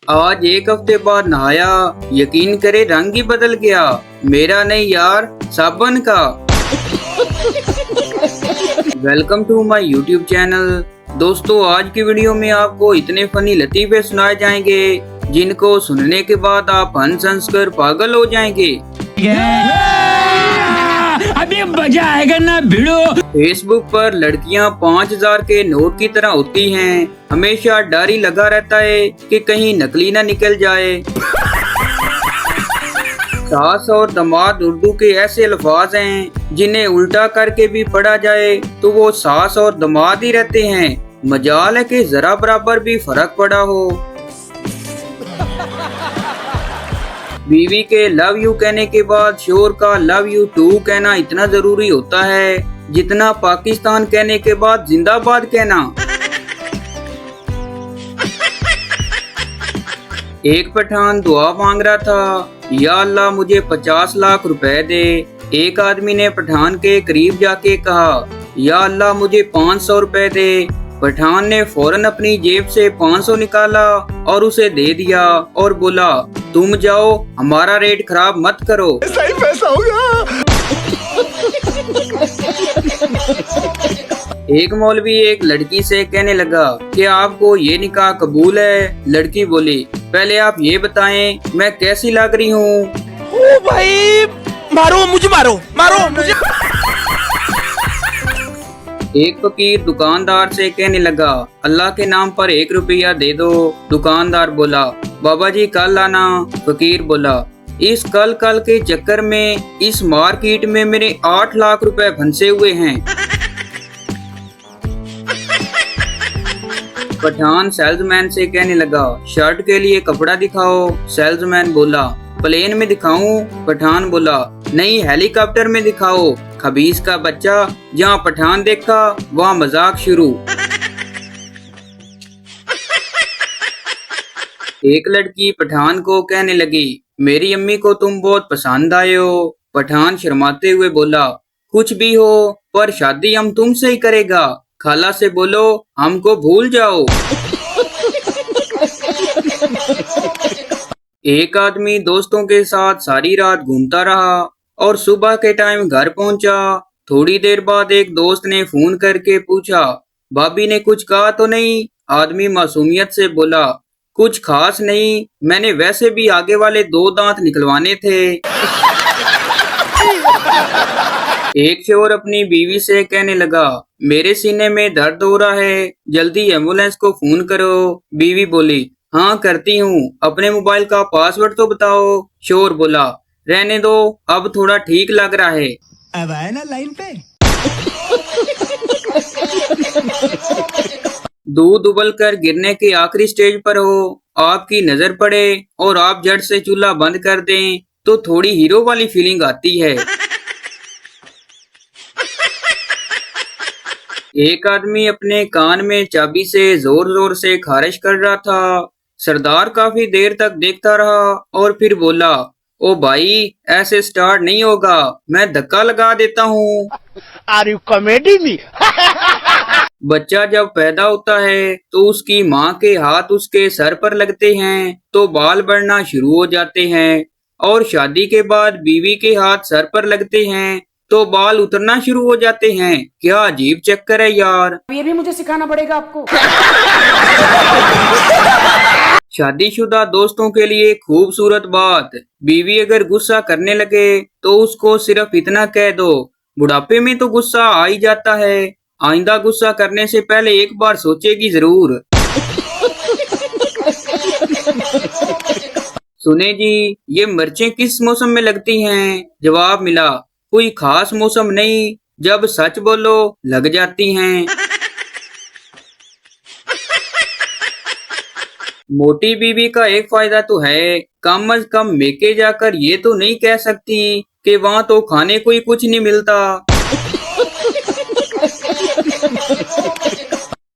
आज एक हफ्ते बाद नहाया, यकीन करे रंग ही बदल गया। मेरा नहीं यार, साबुन का। Welcome to my YouTube channel. दोस्तों, आज की वीडियो में आपको इतने फनी लतीफे सुनाए जाएंगे जिनको सुनने के बाद आप हंस हंस कर पागल हो जाएंगे। अभी मजा आएगा ना भिड़ो। फेसबुक पर लड़कियां 5000 के नोट की तरह होती हैं। हमेशा डर ही लगा रहता है कि कहीं नकली ना निकल जाए। सास और दामाद उर्दू के ऐसे अल्फाज हैं जिन्हें उल्टा करके भी पढ़ा जाए तो वो सास और दामाद ही रहते हैं। मजाल है कि जरा बराबर भी फर्क पड़ा हो। बीवी के लव यू कहने के बाद शोहर का लव यू टू कहना इतना जरूरी होता है जितना पाकिस्तान कहने के बाद जिंदाबाद कहना। एक पठान दुआ मांग रहा था, या अल्लाह मुझे 50 लाख रुपए दे। एक आदमी ने पठान के करीब जाके कहा, या अल्लाह मुझे 500 रुपए दे। पठान ने फौरन अपनी जेब से 500 निकाला और उसे दे दिया और बोला, तुम जाओ, हमारा रेट खराब मत करो। सही पैसा होगा। एक मौलवी एक लड़की से कहने लगा कि आपको ये निकाह कबूल है। लड़की बोली, पहले आप ये बताएं मैं कैसी लग रही हूँ। ओ भाई, मारो मुझे, मारो मुझे। एक फकीर दुकानदार से कहने लगा, अल्लाह के नाम पर 1 रुपया दे दो। दुकानदार बोला, बाबा जी कल आना। फकीर बोला, इस कल के चक्कर में इस मार्केट में मेरे 8 लाख रुपए फंसे हुए हैं। पठान सेल्समैन से कहने लगा, शर्ट के लिए कपड़ा दिखाओ। सेल्समैन बोला, प्लेन में दिखाऊं? पठान बोला, नहीं हेलीकॉप्टर में दिखाओ। खबीस का बच्चा, जहाँ पठान देखा वहाँ मजाक शुरू। एक लड़की पठान को कहने लगी, मेरी अम्मी को तुम बहुत पसंद आए हो। पठान शर्माते हुए बोला, कुछ भी हो पर शादी हम तुमसे ही करेगा। खाला से बोलो हमको भूल जाओ। एक आदमी दोस्तों के साथ सारी रात घूमता रहा और सुबह के टाइम घर पहुंचा। थोड़ी देर बाद एक दोस्त ने फोन करके पूछा, भाभी ने कुछ कहा तो नहीं? आदमी मासूमियत से बोला, कुछ खास नहीं, मैंने वैसे भी आगे वाले 2 दांत निकलवाने थे। एक शोहर अपनी बीवी से कहने लगा, मेरे सीने में दर्द हो रहा है, जल्दी एम्बुलेंस को फोन करो। बीवी बोली, हाँ करती हूँ, अपने मोबाइल का पासवर्ड तो बताओ। शोहर बोला, रहने दो, अब थोड़ा ठीक लग रहा है। अब आए ना लाइन पे। दूध उबल कर गिरने के आखिरी स्टेज पर हो, आपकी नजर पड़े और आप झट से चूल्हा बंद कर दें तो थोड़ी हीरो वाली फीलिंग आती है। एक आदमी अपने कान में चाबी से जोर जोर से खारिश कर रहा था। सरदार काफी देर तक देखता रहा और फिर बोला, ओ भाई ऐसे स्टार्ट नहीं होगा, मैं धक्का लगा देता हूँ। Are you comedy me? बच्चा जब पैदा होता है तो उसकी माँ के हाथ उसके सर पर लगते हैं तो बाल बढ़ना शुरू हो जाते हैं, और शादी के बाद बीवी के हाथ सर पर लगते हैं तो बाल उतरना शुरू हो जाते हैं। क्या अजीब चक्कर है यार। ये भी मुझे सिखाना पड़ेगा आपको। शादीशुदा दोस्तों के लिए खूबसूरत बात, बीवी अगर गुस्सा करने लगे तो उसको सिर्फ इतना कह दो, बुढ़ापे में तो गुस्सा आ ही जाता है, आइंदा गुस्सा करने से पहले एक बार सोचेगी जरूर। सुने जी, ये मिर्चें किस मौसम में लगती हैं? जवाब मिला, कोई खास मौसम नहीं, जब सच बोलो लग जाती हैं। मोटी बीवी का एक फायदा तो है, कम अज कम मेके जाकर ये तो नहीं कह सकती कि वहाँ तो खाने को ही कुछ नहीं मिलता।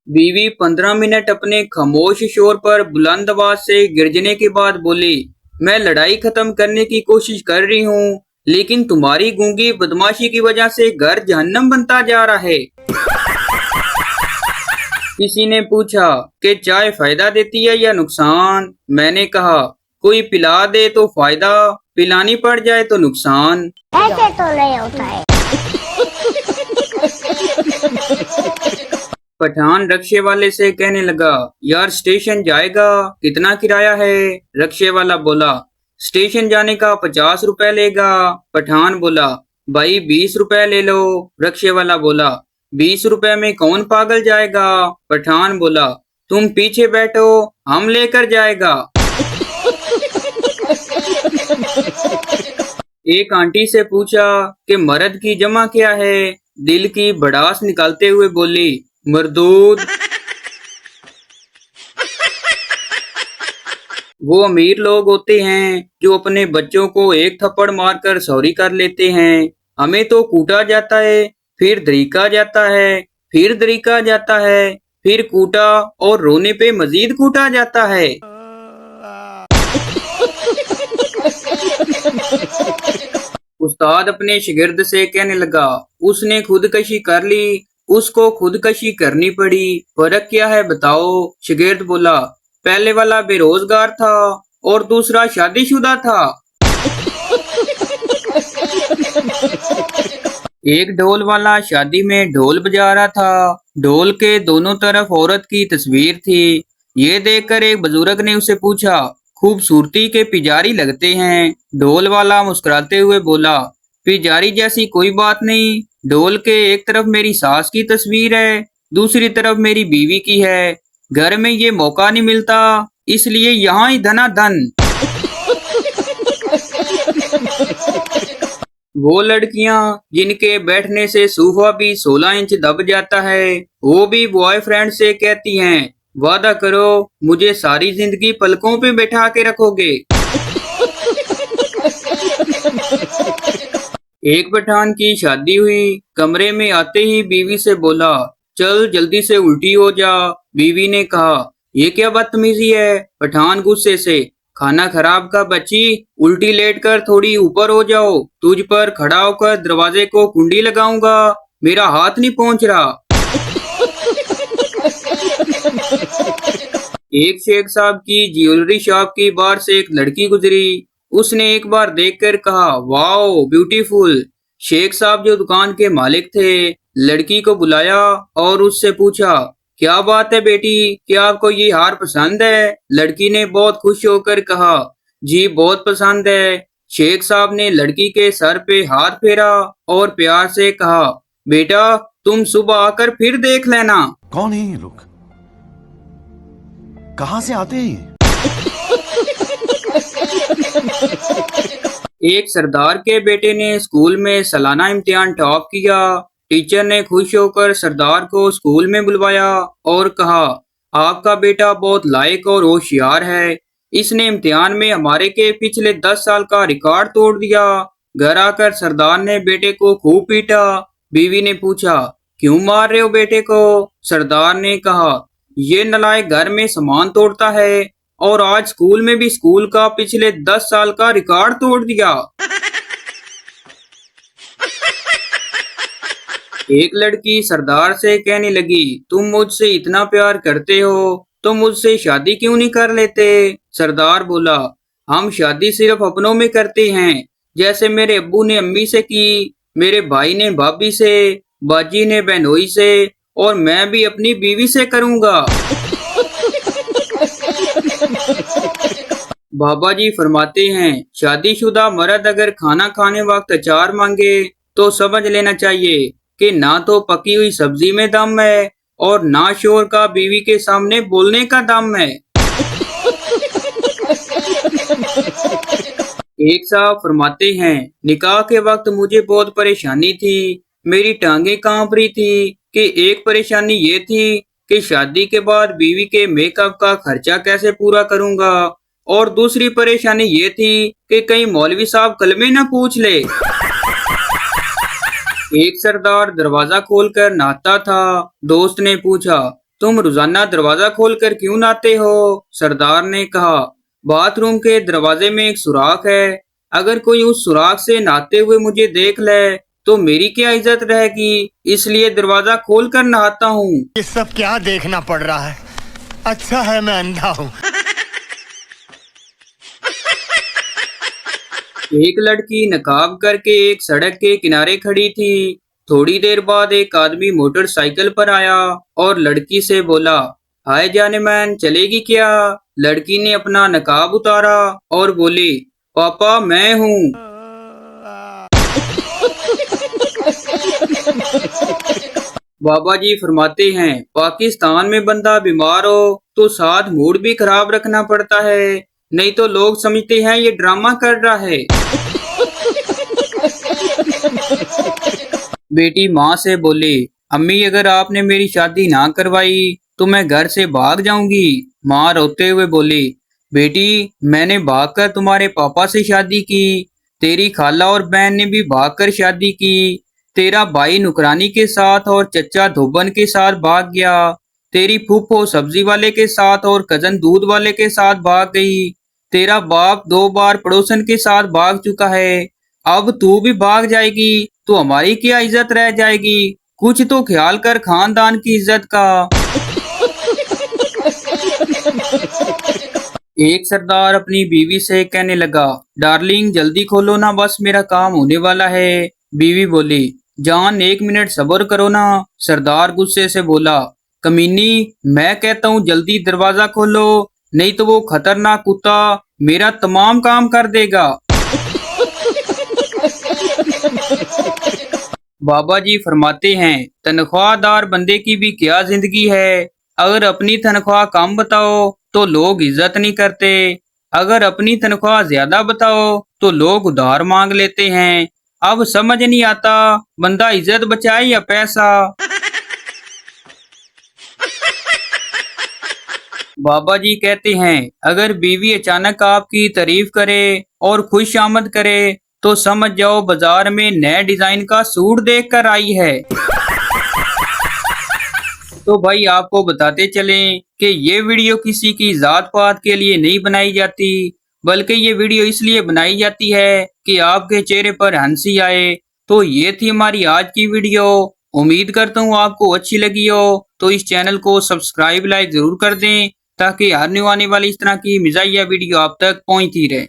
बीवी 15 मिनट अपने खामोश शोर पर बुलंद आवाज से गिरजने के बाद बोली, मैं लड़ाई खत्म करने की कोशिश कर रही हूँ, लेकिन तुम्हारी गूंगी बदमाशी की वजह से घर जहन्नम बनता जा रहा है। किसी ने पूछा कि चाय फायदा देती है या नुकसान। मैंने कहा कोई पिला दे तो फायदा, पिलानी पड़ जाए तो नुकसान। ऐसे तो नहीं होता है। पठान रक्शे वाले से कहने लगा, यार स्टेशन जाएगा, कितना किराया है? रक्शे वाला बोला, स्टेशन जाने का 50 रुपए लेगा। पठान बोला, भाई 20 रुपए ले लो। रक्शे वाला बोला, 20 रुपए में कौन पागल जाएगा? पठान बोला, तुम पीछे बैठो, हम लेकर जाएगा। एक आंटी से पूछा कि मर्द की जमा क्या है? दिल की भड़ास निकालते हुए बोली, मरदूद। वो अमीर लोग होते हैं जो अपने बच्चों को एक थप्पड़ मारकर सॉरी कर लेते हैं। हमें तो कूटा जाता है, फिर दरीका जाता है, फिर दरीका जाता है, फिर कूटा और रोने पे मजीद कूटा जाता है। उस्ताद अपने शागिर्द से कहने लगा, उसने खुदकशी कर ली, उसको खुदकशी करनी पड़ी, फर्क क्या है बताओ? शागिर्द बोला, पहले वाला बेरोजगार था और दूसरा शादीशुदा था। एक ढोल वाला शादी में ढोल बजा रहा था। ढोल के दोनों तरफ औरत की तस्वीर थी। ये देखकर एक बुजुर्ग ने उसे पूछा, खूबसूरती के पिजारी लगते हैं। ढोल वाला मुस्कुराते हुए बोला, पिजारी जैसी कोई बात नहीं। ढोल के एक तरफ मेरी सास की तस्वीर है, दूसरी तरफ मेरी बीवी की है। घर में ये मौका नहीं मिलता, इसलिए यहाँ ही धनाधन। वो लड़कियां जिनके बैठने से सोफा भी 16 इंच दब जाता है, वो भी बॉयफ्रेंड से कहती हैं, वादा करो मुझे सारी जिंदगी पलकों पे बैठा के रखोगे। एक पठान की शादी हुई। कमरे में आते ही बीवी से बोला, चल जल्दी से उल्टी हो जा। बीवी ने कहा, ये क्या बदतमीजी है? पठान गुस्से से, खाना खराब का बच्ची, उल्टी लेटकर थोड़ी ऊपर हो जाओ, तुझ पर खड़ा होकर दरवाजे को कुंडी लगाऊंगा, मेरा हाथ नहीं पहुंच रहा। एक शेख साहब की ज्वेलरी शॉप की बाहर से एक लड़की गुजरी। उसने एक बार देखकर कहा, वाओ ब्यूटीफुल। शेख साहब जो दुकान के मालिक थे, लड़की को बुलाया और उससे पूछा, क्या बात है बेटी, क्या आपको ये हार पसंद है? लड़की ने बहुत खुश होकर कहा, जी बहुत पसंद है। शेख साहब ने लड़की के सर पे हाथ फेरा और प्यार से कहा, बेटा तुम सुबह आकर फिर देख लेना। कौन है ये लोग? कहां से आते हैं? एक सरदार के बेटे ने स्कूल में सालाना इम्तिहान टॉप किया। टीचर ने खुश होकर सरदार को स्कूल में बुलवाया और कहा, आपका बेटा बहुत लायक और होशियार है, इसने इम्तिहान में हमारे के पिछले 10 साल का रिकॉर्ड तोड़ दिया। घर आकर सरदार ने बेटे को खूब पीटा। बीवी ने पूछा, क्यों मार रहे हो बेटे को? सरदार ने कहा, ये नलायक घर में सामान तोड़ता है और आज स्कूल में भी स्कूल का पिछले 10 साल का रिकॉर्ड तोड़ दिया। एक लड़की सरदार से कहने लगी, तुम मुझसे इतना प्यार करते हो तो मुझसे शादी क्यों नहीं कर लेते? सरदार बोला, हम शादी सिर्फ अपनों में करते हैं, जैसे मेरे अब्बू ने अम्मी से की, मेरे भाई ने भाभी से, बाजी ने बहनोई से और मैं भी अपनी बीवी से करूंगा। बाबा जी फरमाते हैं, शादीशुदा मर्द अगर खाना खाने वक्त अचार मांगे तो समझ लेना चाहिए कि ना तो पकी हुई सब्जी में दम है और ना शोर का बीवी के सामने बोलने का दम है। एक साहब फरमाते हैं, निकाह के वक्त मुझे बहुत परेशानी थी, मेरी टांगे कांप रही थी कि एक परेशानी ये थी कि शादी के बाद बीवी के मेकअप का खर्चा कैसे पूरा करूंगा और दूसरी परेशानी ये थी कि कहीं मौलवी साहब कलमे न पूछ ले। एक सरदार दरवाजा खोलकर नहाता था। दोस्त ने पूछा, तुम रोजाना दरवाजा खोलकर क्यों नहाते हो? सरदार ने कहा, बाथरूम के दरवाजे में एक सुराख है, अगर कोई उस सुराख से नहाते हुए मुझे देख ले तो मेरी क्या इज्जत रहेगी, इसलिए दरवाजा खोल कर नहाता हूँ। ये सब क्या देखना पड़ रहा है। अच्छा है मैं अंधा हूँ। एक लड़की नकाब करके एक सड़क के किनारे खड़ी थी। थोड़ी देर बाद एक आदमी मोटरसाइकिल पर आया और लड़की से बोला, हाय जाने मैन, चलेगी क्या? लड़की ने अपना नकाब उतारा और बोली, पापा मैं हूँ। बाबा जी फरमाते हैं, पाकिस्तान में बंदा बीमार हो तो साथ मूड भी खराब रखना पड़ता है, नहीं तो लोग समझते हैं ये ड्रामा कर रहा है। बेटी माँ से बोली, अम्मी अगर आपने मेरी शादी ना करवाई तो मैं घर से भाग जाऊंगी। माँ रोते हुए बोली, बेटी मैंने भागकर तुम्हारे पापा से शादी की, तेरी खाला और बहन ने भी भागकर शादी की, तेरा भाई नुकरानी के साथ और चचा धोबन के साथ भाग गया, तेरी फूफो सब्जी वाले के साथ और कजन दूध वाले के साथ भाग गई, तेरा बाप 2 बार पड़ोसन के साथ भाग चुका है, अब तू भी भाग जाएगी तो हमारी क्या इज्जत रह जाएगी? कुछ तो ख्याल कर खानदान की इज्जत का। एक सरदार अपनी बीवी से कहने लगा, डार्लिंग जल्दी खोलो ना, बस मेरा काम होने वाला है। बीवी बोली, जान 1 मिनट सब्र करो ना। सरदार गुस्से से बोला, कमीनी मैं कहता हूँ जल्दी दरवाजा खोलो, नहीं तो वो खतरनाक कुत्ता मेरा तमाम काम कर देगा। बाबा जी फरमाते हैं, तनख्वाहदार बंदे की भी क्या जिंदगी है। अगर अपनी तनख्वाह कम बताओ तो लोग इज्जत नहीं करते, अगर अपनी तनख्वाह ज्यादा बताओ तो लोग उधार मांग लेते हैं। अब समझ नहीं आता बंदा इज्जत बचाए या पैसा। बाबा जी कहते हैं, अगर बीवी अचानक आपकी तारीफ करे और खुश आमद करे तो समझ जाओ बाजार में नए डिजाइन का सूट देख कर आई है। तो भाई आपको बताते चलें कि ये वीडियो किसी की जात पात के लिए नहीं बनाई जाती, बल्कि ये वीडियो इसलिए बनाई जाती है कि आपके चेहरे पर हंसी आए। तो ये थी हमारी आज की वीडियो। उम्मीद करता हूँ आपको अच्छी लगी हो। तो इस चैनल को सब्सक्राइब लाइक जरूर कर दें ताकि आने वाली इस तरह की मज़ाहिया वीडियो आप तक पहुँचती रहे।